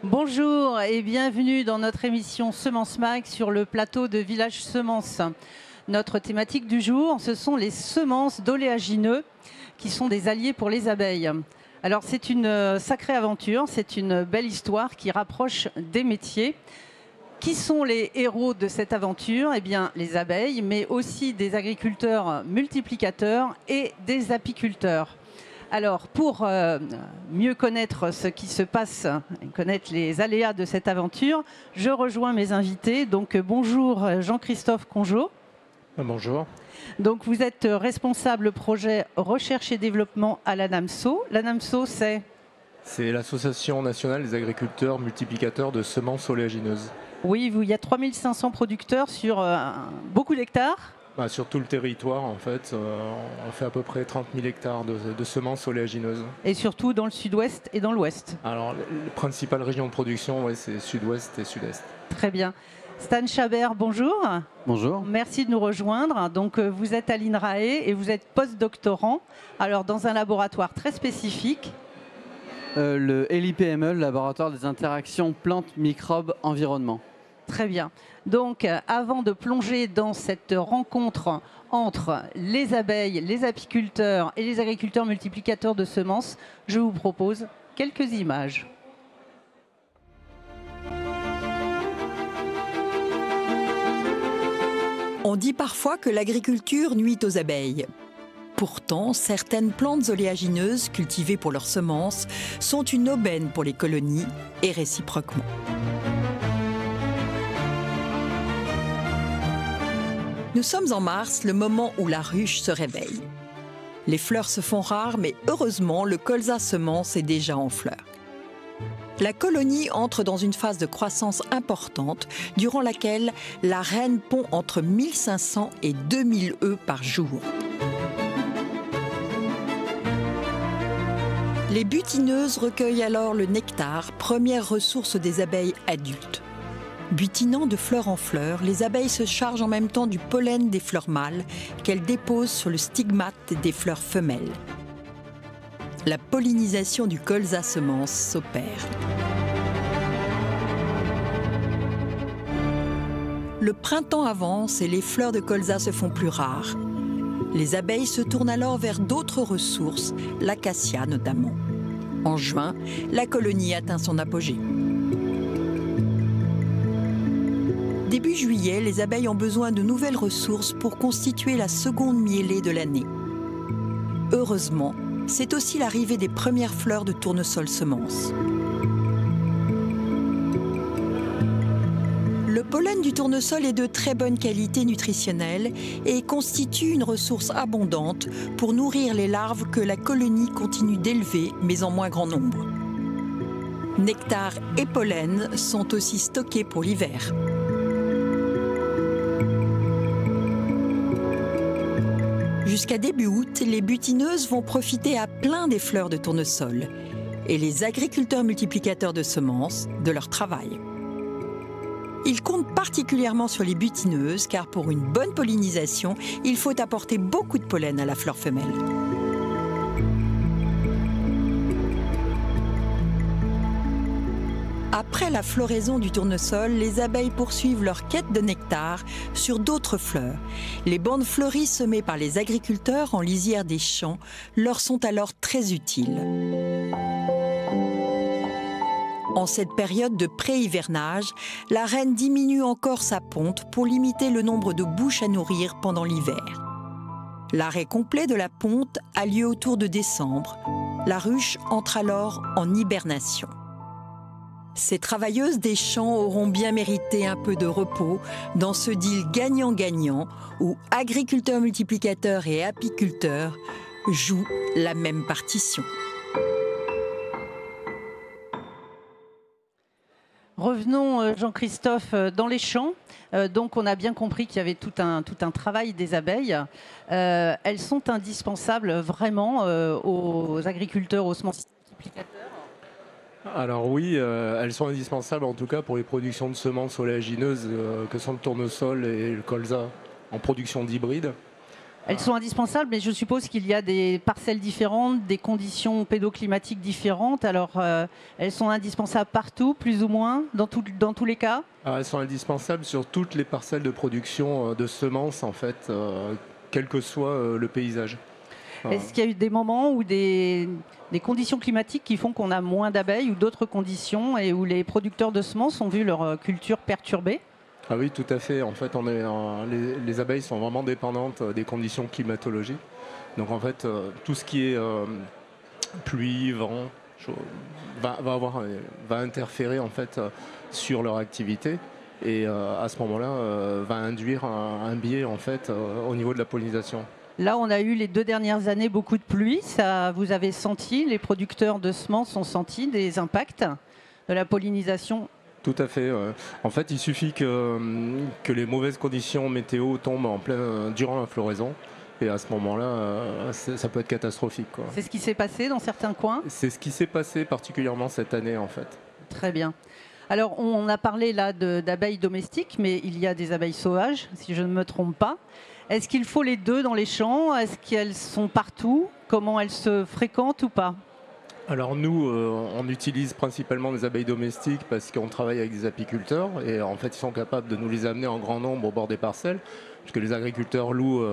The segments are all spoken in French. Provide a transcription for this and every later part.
Bonjour et bienvenue dans notre émission Semence Mag sur le plateau de Village Semences. Notre thématique du jour, ce sont les semences d'oléagineux qui sont des alliés pour les abeilles. Alors c'est une sacrée aventure, c'est une belle histoire qui rapproche des métiers. Qui sont les héros de cette aventure? Eh bien les abeilles, mais aussi des agriculteurs multiplicateurs et des apiculteurs. Alors, pour mieux connaître ce qui se passe, connaître les aléas de cette aventure, je rejoins mes invités. Donc, bonjour Jean-Christophe Congeot. Bonjour. Donc, vous êtes responsable projet recherche et développement à l'ANAMSO. L'ANAMSO, c'est l'Association nationale des agriculteurs multiplicateurs de semences oléagineuses. Oui, il y a 3500 producteurs sur beaucoup d'hectares. Sur tout le territoire, en fait, on fait à peu près 30 000 hectares de semences oléagineuses. Et surtout dans le sud-ouest et dans l'ouest. Alors, les principales régions de production, c'est sud-ouest et sud-est. Très bien. Stan Chabert, bonjour. Bonjour. Merci de nous rejoindre. Donc, vous êtes à l'INRAE et vous êtes post-doctorant, alors dans un laboratoire très spécifique. Le LIPME, le laboratoire des interactions plantes-microbes-environnement. Très bien. Donc, avant de plonger dans cette rencontre entre les abeilles, les apiculteurs et les agriculteurs multiplicateurs de semences, je vous propose quelques images. On dit parfois que l'agriculture nuit aux abeilles. Pourtant, certaines plantes oléagineuses cultivées pour leurs semences sont une aubaine pour les colonies et réciproquement. Nous sommes en mars, le moment où la ruche se réveille. Les fleurs se font rares, mais heureusement, le colza semence est déjà en fleurs. La colonie entre dans une phase de croissance importante, durant laquelle la reine pond entre 1500 et 2000 œufs par jour. Les butineuses recueillent alors le nectar, première ressource des abeilles adultes. Butinant de fleur en fleur, les abeilles se chargent en même temps du pollen des fleurs mâles qu'elles déposent sur le stigmate des fleurs femelles. La pollinisation du colza semence s'opère. Le printemps avance et les fleurs de colza se font plus rares. Les abeilles se tournent alors vers d'autres ressources, l'acacia notamment. En juin, la colonie atteint son apogée. Début juillet, les abeilles ont besoin de nouvelles ressources pour constituer la seconde miellée de l'année. Heureusement, c'est aussi l'arrivée des premières fleurs de tournesol semence. Le pollen du tournesol est de très bonne qualité nutritionnelle et constitue une ressource abondante pour nourrir les larves que la colonie continue d'élever, mais en moins grand nombre. Nectar et pollen sont aussi stockés pour l'hiver. Jusqu'à début août, les butineuses vont profiter à plein des fleurs de tournesol et les agriculteurs multiplicateurs de semences de leur travail. Ils comptent particulièrement sur les butineuses car pour une bonne pollinisation, il faut apporter beaucoup de pollen à la fleur femelle. Après la floraison du tournesol, les abeilles poursuivent leur quête de nectar sur d'autres fleurs. Les bandes fleuries semées par les agriculteurs en lisière des champs leur sont alors très utiles. En cette période de pré-hivernage, la reine diminue encore sa ponte pour limiter le nombre de bouches à nourrir pendant l'hiver. L'arrêt complet de la ponte a lieu autour de décembre. La ruche entre alors en hibernation. Ces travailleuses des champs auront bien mérité un peu de repos dans ce deal gagnant-gagnant où agriculteurs multiplicateurs et apiculteurs jouent la même partition. Revenons, Jean-Christophe, dans les champs. Donc, on a bien compris qu'il y avait tout un travail des abeilles. Elles sont indispensables vraiment aux agriculteurs, aux semenciers multiplicateurs. Alors oui, elles sont indispensables en tout cas pour les productions de semences oléagineuses que sont le tournesol et le colza en production d'hybrides. Elles sont indispensables, mais je suppose qu'il y a des parcelles différentes, des conditions pédoclimatiques différentes. Alors, elles sont indispensables partout, plus ou moins, dans tous les cas? Elles sont indispensables sur toutes les parcelles de production de semences, en fait, quel que soit le paysage. Est-ce qu'il y a eu des moments où des conditions climatiques qui font qu'on a moins d'abeilles ou d'autres conditions et où les producteurs de semences ont vu leur culture perturbée? Ah oui, tout à fait. En fait, les abeilles sont vraiment dépendantes des conditions climatologiques. Donc en fait, tout ce qui est pluie, vent, va interférer en fait sur leur activité et à ce moment-là va induire un biais en fait au niveau de la pollinisation. Là, on a eu les 2 dernières années beaucoup de pluie. Ça, vous avez senti, les producteurs de semences ont senti des impacts de la pollinisation? Tout à fait. En fait, il suffit que les mauvaises conditions météo tombent durant la floraison. Et à ce moment-là, ça peut être catastrophique, quoi. C'est ce qui s'est passé dans certains coins? C'est ce qui s'est passé particulièrement cette année, en fait. Très bien. Alors, on a parlé là d'abeilles domestiques, mais il y a des abeilles sauvages, si je ne me trompe pas. Est-ce qu'il faut les deux dans les champs? Est-ce qu'elles sont partout? Comment elles se fréquentent ou pas? Alors nous, on utilise principalement des abeilles domestiques parce qu'on travaille avec des apiculteurs et en fait ils sont capables de nous les amener en grand nombre au bord des parcelles puisque les agriculteurs louent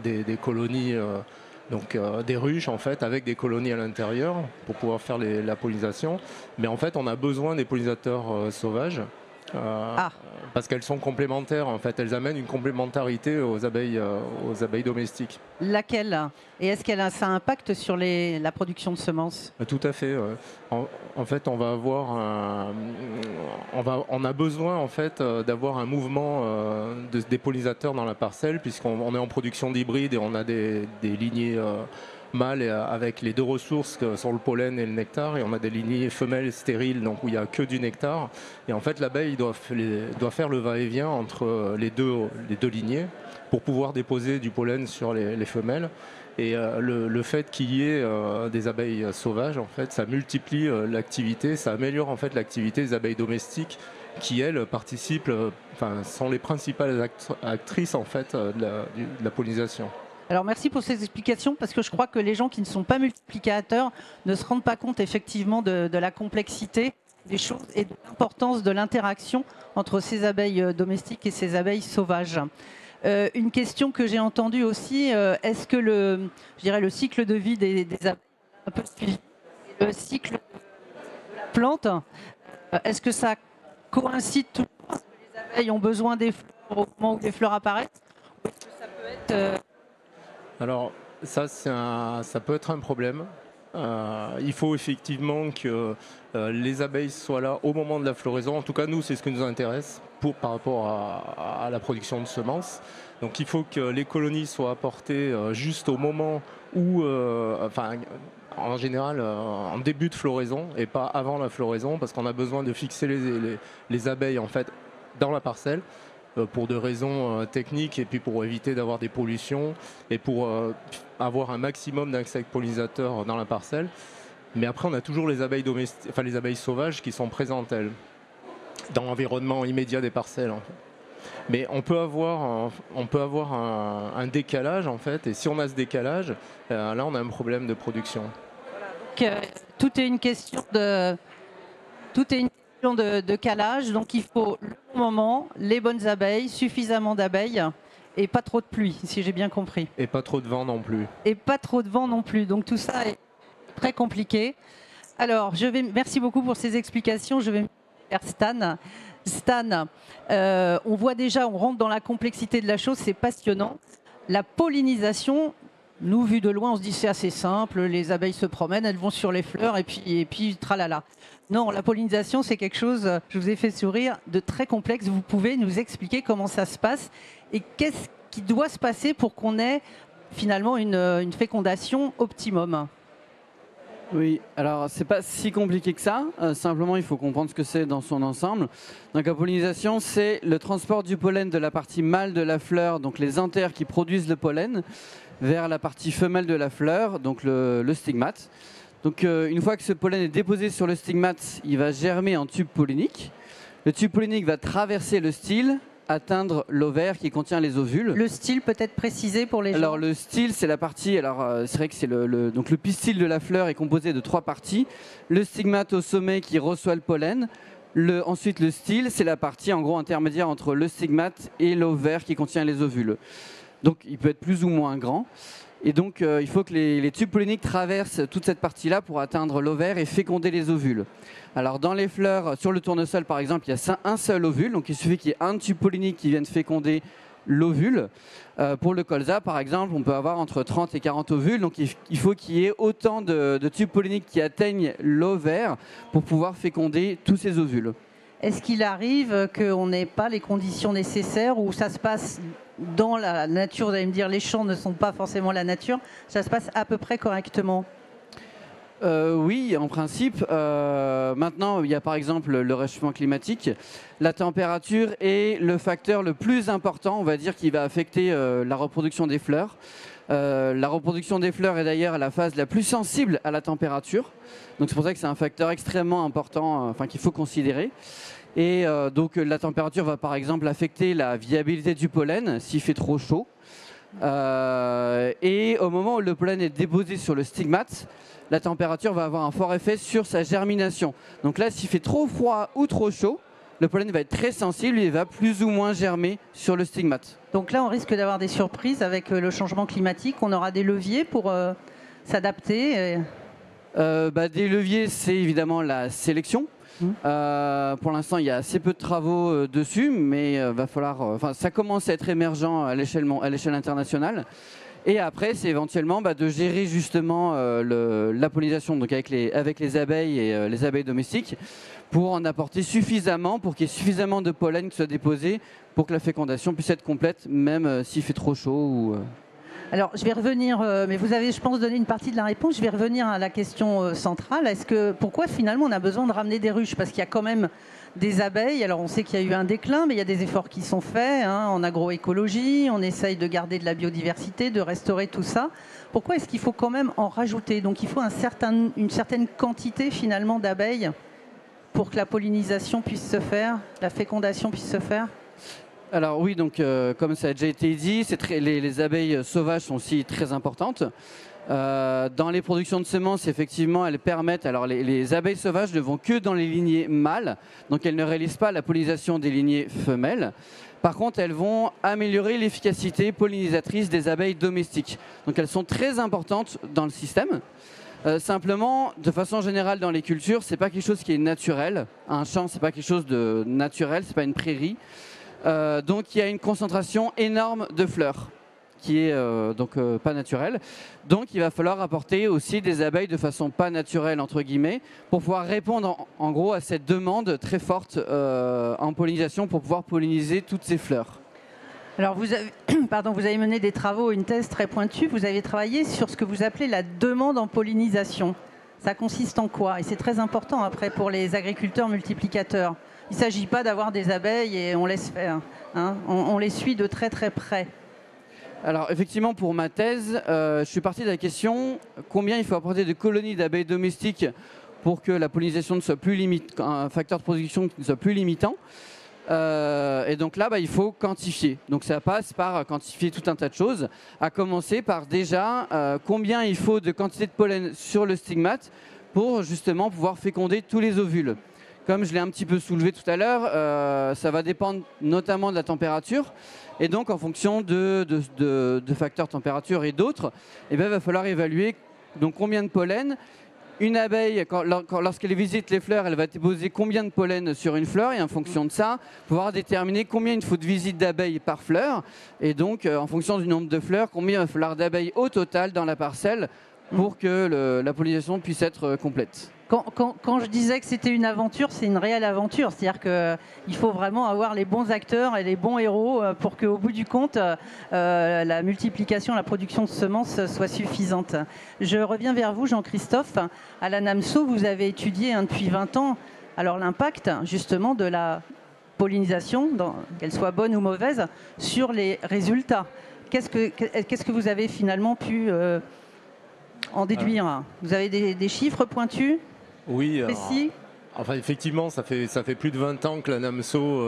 des colonies, des ruches en fait avec des colonies à l'intérieur pour pouvoir faire la pollinisation. Mais en fait on a besoin des pollinisateurs sauvages. Parce qu'elles sont complémentaires, en fait, elles amènent une complémentarité aux abeilles domestiques. Laquelle? Et est-ce qu'elle a ça impacte sur la production de semences? Tout à fait. En fait, on a besoin en fait d'avoir un mouvement des pollinisateurs dans la parcelle, puisqu'on est en production d'hybrides et on a des lignées mâles avec les deux ressources que sont le pollen et le nectar, et on a des lignées femelles stériles, donc où il n'y a que du nectar. Et en fait, l'abeille doit faire le va-et-vient entre les deux lignées pour pouvoir déposer du pollen sur les femelles. Et le fait qu'il y ait des abeilles sauvages, en fait, ça multiplie l'activité, ça améliore en fait l'activité des abeilles domestiques qui, elles, participent, sont les principales actrices en fait de la pollinisation. Alors merci pour ces explications, parce que je crois que les gens qui ne sont pas multiplicateurs ne se rendent pas compte effectivement de la complexité des choses et de l'importance de l'interaction entre ces abeilles domestiques et ces abeilles sauvages. Une question que j'ai entendue aussi, est-ce que le cycle de vie des abeilles est un peu suivi, le cycle de la plante, est-ce que ça coïncide toujours? Est-ce que les abeilles ont besoin des fleurs au moment où les fleurs apparaissent? Ou est-ce que ça peut être... Alors ça peut être un problème. Il faut effectivement que les abeilles soient là au moment de la floraison. En tout cas, nous, c'est ce qui nous intéresse par rapport à la production de semences. Donc il faut que les colonies soient apportées juste au moment où, en général, en début de floraison et pas avant la floraison, parce qu'on a besoin de fixer les abeilles en fait dans la parcelle. Pour des raisons techniques et puis pour éviter d'avoir des pollutions et pour avoir un maximum d'insectes pollinisateurs dans la parcelle. Mais après, on a toujours les abeilles les abeilles sauvages qui sont présentes, elles, dans l'environnement immédiat des parcelles. En fait. Mais on peut avoir un décalage, en fait, et si on a ce décalage, là, on a un problème de production. Voilà, donc, tout est une question de calage, donc il faut le bon moment, les bonnes abeilles, suffisamment d'abeilles et pas trop de pluie, si j'ai bien compris. Et pas trop de vent non plus. Et pas trop de vent non plus, donc tout ça est très compliqué. Alors, merci beaucoup pour ces explications, je vais vers Stan. Stan, on voit déjà, on rentre dans la complexité de la chose, c'est passionnant. La pollinisation, nous, vu de loin, on se dit c'est assez simple, les abeilles se promènent, elles vont sur les fleurs et puis tralala. Non, la pollinisation, c'est quelque chose, je vous ai fait sourire, de très complexe. Vous pouvez nous expliquer comment ça se passe et qu'est-ce qui doit se passer pour qu'on ait finalement une fécondation optimum? Oui, alors c'est pas si compliqué que ça, simplement il faut comprendre ce que c'est dans son ensemble. Donc la pollinisation, c'est le transport du pollen de la partie mâle de la fleur, donc les anthères qui produisent le pollen, vers la partie femelle de la fleur, donc le stigmate. Donc une fois que ce pollen est déposé sur le stigmate, il va germer en tube pollinique. Le tube pollinique va traverser le style, atteindre l'ovaire qui contient les ovules. Le style peut être précisé pour les gens. Alors le style, c'est la partie, c'est vrai que c'est donc le pistil de la fleur est composé de 3 parties. Le stigmate au sommet qui reçoit le pollen. Ensuite le style, c'est la partie en gros intermédiaire entre le stigmate et l'ovaire qui contient les ovules. Donc il peut être plus ou moins grand. Et donc il faut que les tubes polliniques traversent toute cette partie-là pour atteindre l'ovaire et féconder les ovules. Alors dans les fleurs, sur le tournesol par exemple, il y a un seul ovule, donc il suffit qu'il y ait un tube pollinique qui vienne féconder l'ovule. Pour le colza par exemple, on peut avoir entre 30 et 40 ovules, donc il faut qu'il y ait autant de tubes polliniques qui atteignent l'ovaire pour pouvoir féconder tous ces ovules. Est-ce qu'il arrive qu'on n'ait pas les conditions nécessaires ou ça se passe dans la nature? Vous allez me dire, les champs ne sont pas forcément la nature. Ça se passe à peu près correctement? Oui, en principe. Maintenant, il y a par exemple le réchauffement climatique. La température est le facteur le plus important, on va dire, qui va affecter la reproduction des fleurs. La reproduction des fleurs est d'ailleurs la phase la plus sensible à la température. Donc c'est pour ça que c'est un facteur extrêmement important, qu'il faut considérer. Et donc la température va par exemple affecter la viabilité du pollen s'il fait trop chaud. Et au moment où le pollen est déposé sur le stigmate, la température va avoir un fort effet sur sa germination. Donc là, s'il fait trop froid ou trop chaud, le pollen va être très sensible et va plus ou moins germer sur le stigmate. Donc là, on risque d'avoir des surprises avec le changement climatique. On aura des leviers pour s'adapter. Des leviers, c'est évidemment la sélection. Pour l'instant, il y a assez peu de travaux dessus, mais va falloir. Ça commence à être émergent à l'échelle internationale. Et après, c'est éventuellement de gérer justement la pollinisation, donc avec les abeilles et les abeilles domestiques, pour en apporter suffisamment, pour qu'il y ait suffisamment de pollen qui soit déposé, pour que la fécondation puisse être complète, même s'il fait trop chaud. Alors, je vais revenir, mais vous avez, je pense, donné une partie de la réponse. Je vais revenir à la question centrale. Pourquoi finalement on a besoin de ramener des ruches? Parce qu'il y a quand même des abeilles. Alors, on sait qu'il y a eu un déclin, mais il y a des efforts qui sont faits en agroécologie. On essaye de garder de la biodiversité, de restaurer tout ça. Pourquoi est-ce qu'il faut quand même en rajouter? Donc, il faut une certaine quantité finalement d'abeilles pour que la pollinisation puisse se faire, la fécondation puisse se faire? Alors oui, donc comme ça a déjà été dit, les abeilles sauvages sont aussi très importantes. Dans les productions de semences, effectivement, elles permettent. Alors les abeilles sauvages ne vont que dans les lignées mâles, donc elles ne réalisent pas la pollinisation des lignées femelles. Par contre, elles vont améliorer l'efficacité pollinisatrice des abeilles domestiques. Donc elles sont très importantes dans le système. Simplement, de façon générale dans les cultures, c'est pas quelque chose qui est naturel. Un champ, c'est pas quelque chose de naturel, c'est pas une prairie. Donc il y a une concentration énorme de fleurs qui est pas naturelle. Donc il va falloir apporter aussi des abeilles de façon pas naturelle entre guillemets pour pouvoir répondre en gros à cette demande très forte en pollinisation pour pouvoir polliniser toutes ces fleurs. Alors vous avez mené des travaux, une thèse très pointue. Vous avez travaillé sur ce que vous appelez la demande en pollinisation. Ça consiste en quoi? Et c'est très important après pour les agriculteurs multiplicateurs. Il ne s'agit pas d'avoir des abeilles et on laisse faire. On les suit de très très près. Alors effectivement, pour ma thèse, je suis parti de la question combien il faut apporter de colonies d'abeilles domestiques pour que la pollinisation ne soit plus un facteur de production qui ne soit plus limitant. Et donc là, il faut quantifier. Donc ça passe par quantifier tout un tas de choses, à commencer par déjà combien il faut de quantité de pollen sur le stigmate pour justement pouvoir féconder tous les ovules. Comme je l'ai un petit peu soulevé tout à l'heure, ça va dépendre notamment de la température. Et donc, en fonction de facteurs température et d'autres, il va falloir évaluer donc, combien de pollen. Une abeille, lorsqu'elle visite les fleurs, elle va déposer combien de pollen sur une fleur. Et en fonction de ça, pouvoir déterminer combien il faut de visites d'abeilles par fleur. Et donc, en fonction du nombre de fleurs, combien il va falloir d'abeilles au total dans la parcelle pour que la pollinisation puisse être complète. Quand je disais que c'était une aventure, c'est une réelle aventure. C'est-à-dire qu'il faut vraiment avoir les bons acteurs et les bons héros pour qu'au bout du compte, la multiplication, la production de semences soit suffisante. Je reviens vers vous, Jean-Christophe. À la NAMSO, vous avez étudié depuis 20 ans l'impact justement de la pollinisation, qu'elle soit bonne ou mauvaise, sur les résultats. Qu'est-ce que vous avez finalement pu en déduire? Vous avez des chiffres pointus? Oui, précis? Enfin, effectivement, ça fait plus de 20 ans que la NAMSO,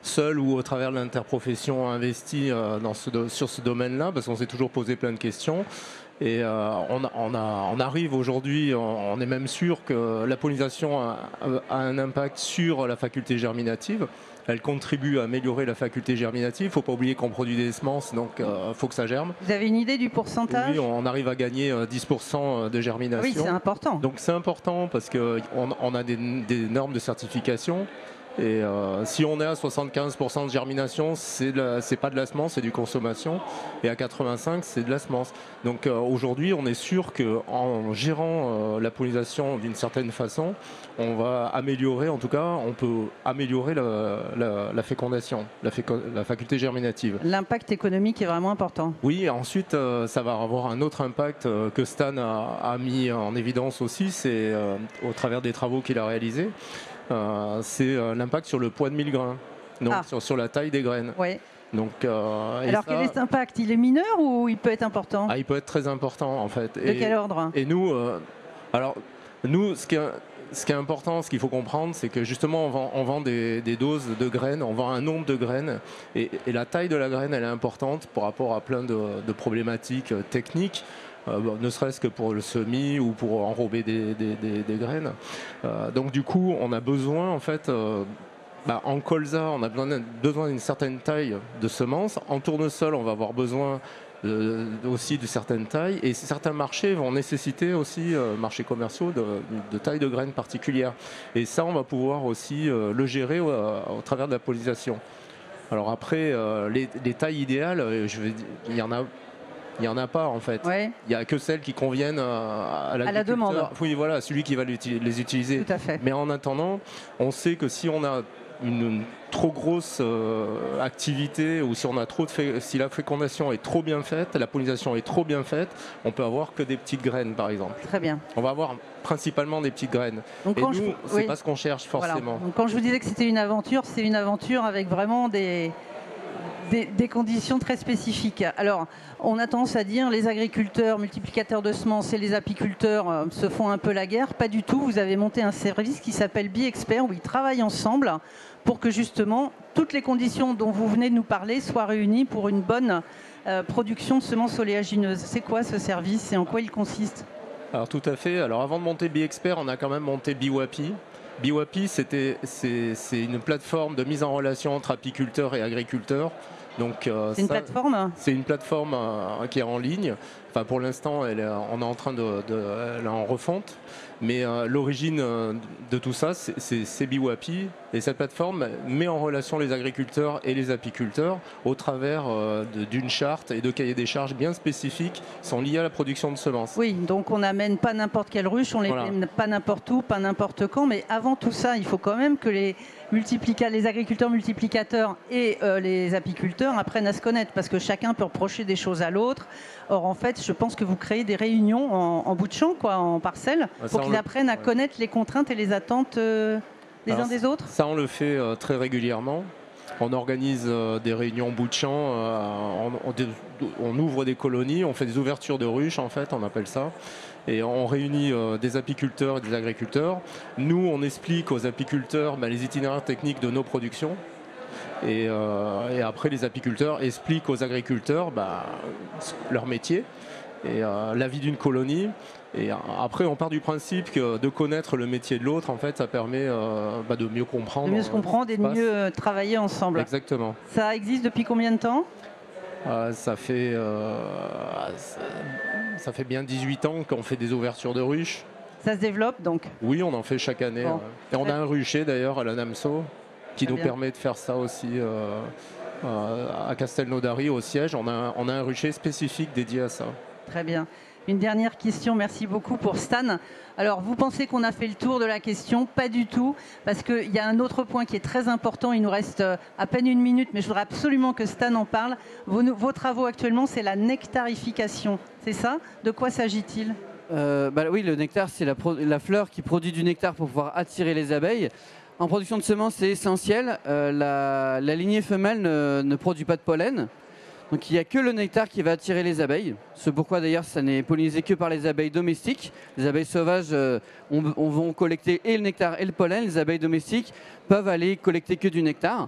seule ou au travers de l'interprofession, a investi sur ce domaine-là, parce qu'on s'est toujours posé plein de questions. Et on arrive aujourd'hui, on est même sûr que la pollinisation a un impact sur la faculté germinative. Elle contribue à améliorer la faculté germinative. Il ne faut pas oublier qu'on produit des semences, donc il faut que ça germe. Vous avez une idée du pourcentage? Oui, on arrive à gagner 10% de germination. Oui, c'est important. Donc c'est important parce qu'on a des normes de certification. Et si on est à 75% de germination, c'est pas de la semence, c'est du consommation. Et à 85%, c'est de la semence. Donc aujourd'hui, on est sûr qu'en gérant la pollinisation d'une certaine façon, on va améliorer, en tout cas, on peut améliorer la fécondation, la faculté germinative. L'impact économique est vraiment important. Oui, ensuite, ça va avoir un autre impact que Stan a mis en évidence aussi, c'est au travers des travaux qu'il a réalisés. C'est l'impact sur le poids de 1000 grains, donc sur la taille des graines. Ouais. Donc, alors quel est cet impact? Il est mineur ou il peut être important? Il peut être très important en fait. De quel ordre? Et nous, ce qui est important, ce qu'il faut comprendre, c'est que justement on vend des doses de graines, on vend un nombre de graines, et la taille de la graine, elle est importante par rapport à plein de problématiques techniques. Ne serait-ce que pour le semis ou pour enrober des graines. Donc du coup, on a besoin en fait, en colza, on a besoin d'une certaine taille de semences. En tournesol, on va avoir besoin aussi de certaines tailles, et certains marchés vont nécessiter aussi, marchés commerciaux, de tailles de graines particulières. Et ça, on va pouvoir aussi le gérer au travers de la pollinisation. Alors après, les tailles idéales, il y en a pas en fait. Ouais. Il n'y a que celles qui conviennent à la demande. Oui, voilà, celui qui va les utiliser. Tout à fait. Mais en attendant, on sait que si on a une trop grosse activité, ou si la fécondation est trop bien faite, la pollinisation est trop bien faite, on peut avoir que des petites graines par exemple. Très bien. On va avoir principalement des petites graines. Donc, et nous, c'est pas ce qu'on cherche forcément. Voilà. Donc, quand je vous disais que c'était une aventure, c'est une aventure avec vraiment des conditions très spécifiques. Alors, on a tendance à dire les agriculteurs, multiplicateurs de semences et les apiculteurs se font un peu la guerre. Pas du tout. Vous avez monté un service qui s'appelle BiExpert, où ils travaillent ensemble pour que justement toutes les conditions dont vous venez de nous parler soient réunies pour une bonne production de semences oléagineuses. C'est quoi ce service et en quoi il consiste? Alors tout à fait. Alors avant de monter BiExpert, on a quand même monté Biwapi. Biwapi, c'est une plateforme de mise en relation entre apiculteurs et agriculteurs. C'est une plateforme? C'est une plateforme qui est en ligne. Enfin, pour l'instant, on est en train elle est en refonte. Mais l'origine de tout ça, c'est Biwapi. Et cette plateforme met en relation les agriculteurs et les apiculteurs au travers d'une charte et de cahiers des charges bien spécifiques qui sont liés à la production de semences. Oui, donc on n'amène pas n'importe quelle ruche, on les met pas n'importe où, pas n'importe quand. Mais avant tout ça, il faut quand même que les agriculteurs multiplicateurs et les apiculteurs apprennent à se connaître, parce que chacun peut reprocher des choses à l'autre. Or, en fait, je pense que vous créez des réunions en bout de champ, en parcelle, pour qu'ils apprennent à connaître les contraintes et les attentes des uns des autres. Ça, on le fait très régulièrement. On organise des réunions bout de champ, on ouvre des colonies, on fait des ouvertures de ruches, en fait, on appelle ça. Et on réunit des apiculteurs et des agriculteurs. Nous, on explique aux apiculteurs les itinéraires techniques de nos productions. Et après, les apiculteurs expliquent aux agriculteurs leur métier et la vie d'une colonie. Et après, on part du principe que de connaître le métier de l'autre, en fait, ça permet de mieux comprendre. De mieux se comprendre et de mieux travailler ensemble. Exactement. Ça existe depuis combien de temps? Ça fait bien 18 ans qu'on fait des ouvertures de ruches. Ça se développe donc? Oui, on en fait chaque année. Bon. Et on a un rucher d'ailleurs à la NAMSO qui nous permet de faire ça aussi à Castelnaudary au siège. On a un rucher spécifique dédié à ça. Très bien. Une dernière question, merci beaucoup pour Stan. Alors, vous pensez qu'on a fait le tour de la question? Pas du tout, parce qu'il y a un autre point qui est très important. Il nous reste à peine une minute, mais je voudrais absolument que Stan en parle. Vos travaux actuellement, c'est la nectarification, c'est ça? De quoi s'agit-il? Oui, le nectar, c'est la fleur qui produit du nectar pour pouvoir attirer les abeilles. En production de semences, c'est essentiel. La lignée femelle ne produit pas de pollen. Donc il n'y a que le nectar qui va attirer les abeilles. C'est pourquoi d'ailleurs ça n'est pollinisé que par les abeilles domestiques. Les abeilles sauvages vont collecter et le nectar et le pollen. Les abeilles domestiques peuvent aller collecter que du nectar.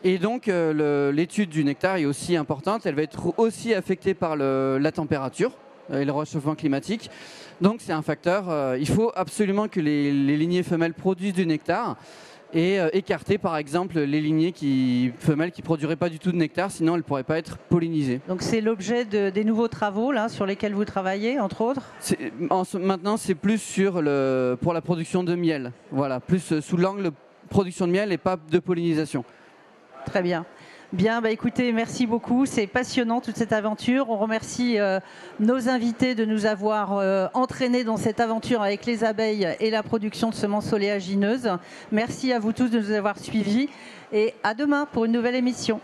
Et donc l'étude du nectar est aussi importante. Elle va être aussi affectée par la température et le réchauffement climatique. Donc c'est un facteur. Il faut absolument que les lignées femelles produisent du nectar. Et écarter par exemple les lignées femelles qui ne produiraient pas du tout de nectar, sinon elles ne pourraient pas être pollinisées. Donc c'est l'objet des nouveaux travaux là, sur lesquels vous travaillez, entre autres? Maintenant c'est plus pour la production de miel, voilà, plus sous l'angle production de miel et pas de pollinisation. Très bien. Bien, bah écoutez, merci beaucoup. C'est passionnant toute cette aventure. On remercie nos invités de nous avoir entraînés dans cette aventure avec les abeilles et la production de semences oléagineuses. Merci à vous tous de nous avoir suivis et à demain pour une nouvelle émission.